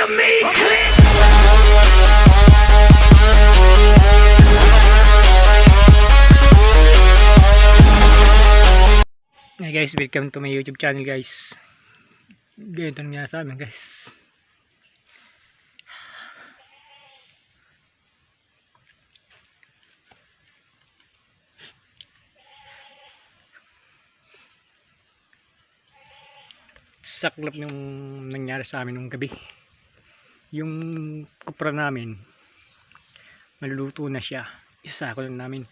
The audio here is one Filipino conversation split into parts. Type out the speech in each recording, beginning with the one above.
me click. Hey guys, welcome to my YouTube channel guys. Ganito nga sa amin guys. Saklap yung nangyari sa amin nung gabi. Yung kupra namin, maluluto na siya. Isasako lang namin.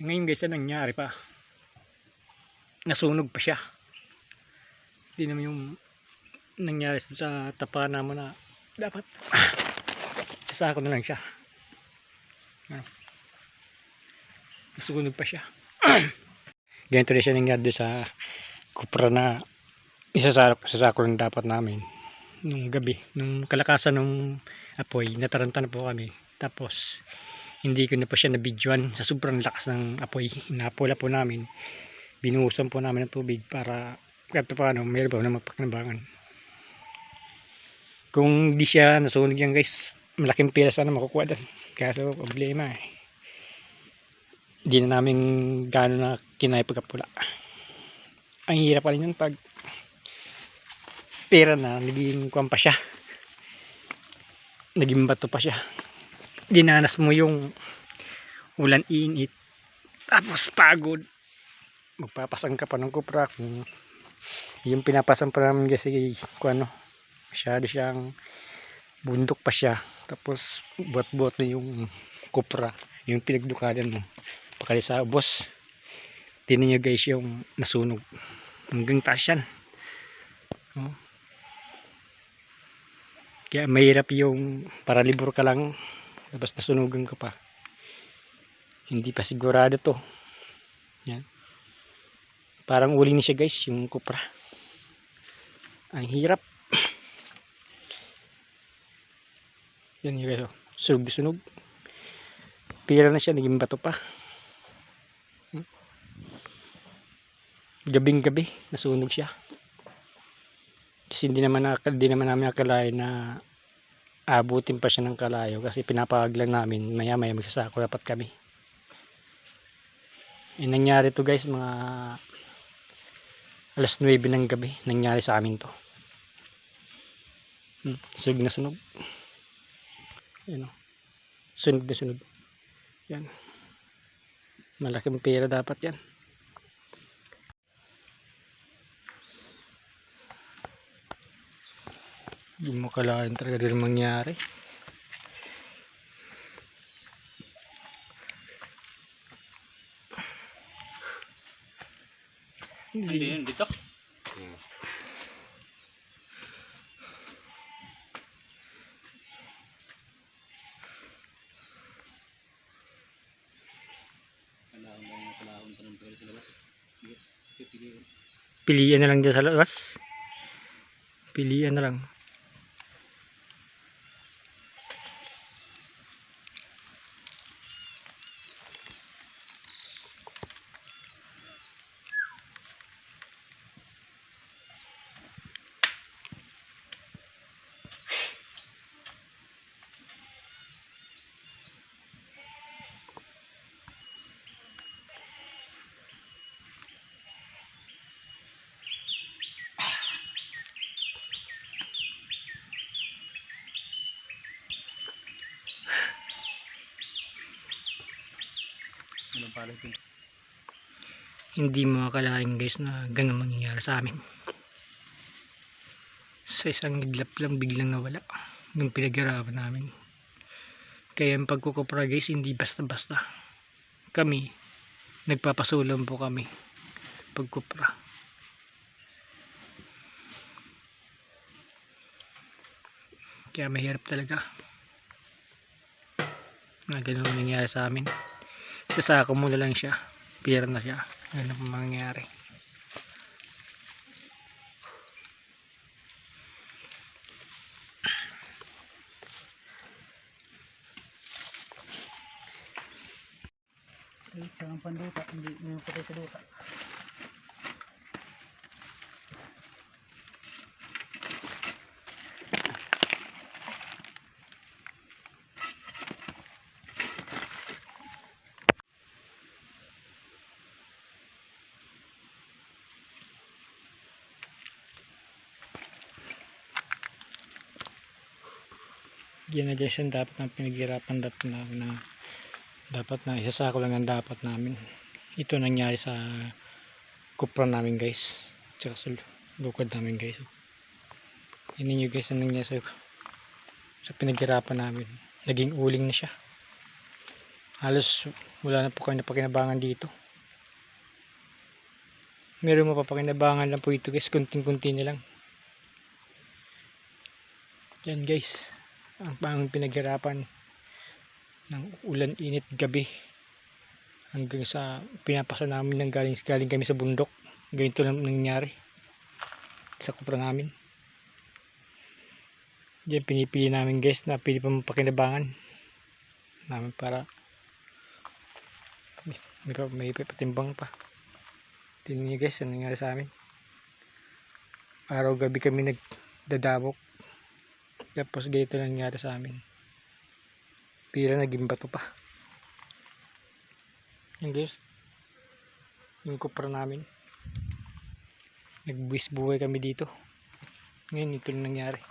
Ngayon guys, ano nangyari pa? Nasunog pa siya. Hindi naman yung nangyari sa tapa naman na dapat isasako na lang siya. Nasunog pa siya. Ganito rin siya nangyari sa kupra na isasako lang dapat namin nung gabi, nung kalakasan ng apoy. Nataranta na po kami, tapos hindi ko na po siya nabidyoan sa sobrang lakas ng apoy. Inapula po namin, binuhusan po namin ng tubig para kahit paano mayroon pa na mapakinabangan. Kung di siya nasunog yan guys, malaking pira sana makukuha doon. Kaso problema hindi na namin gano'n na kinaya pagkapula. Ang hirap pa rin yun pag pera na naging kuwan pa siya, naging bato pa siya. Dinanas mo yung ulan init, tapos pagod, magpapasang ka pa ng kupra. Yung pinapasan pa namin kasi kuano, masyado siyang bundok pa siya, tapos buot-buot na yung kupra, yung pinagdukadan mo pakali sa ubos. Tinan nyo guys yung nasunog hanggang taas yan. Kaya mahirap yung para libur ka lang tapos nasunugan ka pa. Hindi pa sigurado to. Yan. Parang uling na siya guys yung kupra. Ang hirap. Yan yung guys. Sunog. Pira na siya, naging bato pa. Gabing gabi nasunog siya. Kasi hindi naman namin akalain na abutin pa siya ng kalayo, kasi pinapawag lang namin maya magsasako dapat kami. Nangyari to guys mga alas 9 ng gabi, nangyari sa amin to. Sunog na sunog. Yan o, sunog na sunog. Yan, malaking pera dapat yan. Hindi mo kalahin talaga din mangyari. Hindi yun dito. Pilihan na lang dyan sa labas. Pilihan na lang. Hindi mo akalain guys na ganun mangyayari sa amin. Sa isang iglap lang biglang nawala yung pinaghirapan namin. Kaya ang pagkukupra guys hindi basta-basta. Kami nagpapasulam po kami pagkupra. Kaya mahirap talaga na ganun nangyayari sa amin. Sasako mo na lang siya, pira na siya. Ano ang mangyayari? Isang panduta, hindi mo patay sa duta. Yan na guys, yung dapat na pinaghirapan dapat na isasako lang ang dapat namin. Ito nangyari sa kupra namin guys, tsaka sa lukad namin guys. Yan ninyo guys ang nangyari sa pinaghirapan namin. Naging uling na siya. Halos wala na po kayo napakinabangan dito. Meron mapapakinabangan lang po ito guys, kunting-kunti na lang. Yan guys, ang panging pinaghirapan ng ulan, init, gabi, hanggang sa pinapasa namin ng galing kami sa bundok. Ganito lang nangyari sa kupra namin. Diyan pinipili namin guys na pili pa mapakinabangan namin para may patimbang pa. Tingnan nyo guys, ano nangyari sa amin. Araw gabi kami nagdadabok, tapos ganito lang nangyari sa amin. Pira naging bato pa. Yan guys, yung kupra namin, nagbuwis buhay kami dito. Ngayon ito lang nangyari.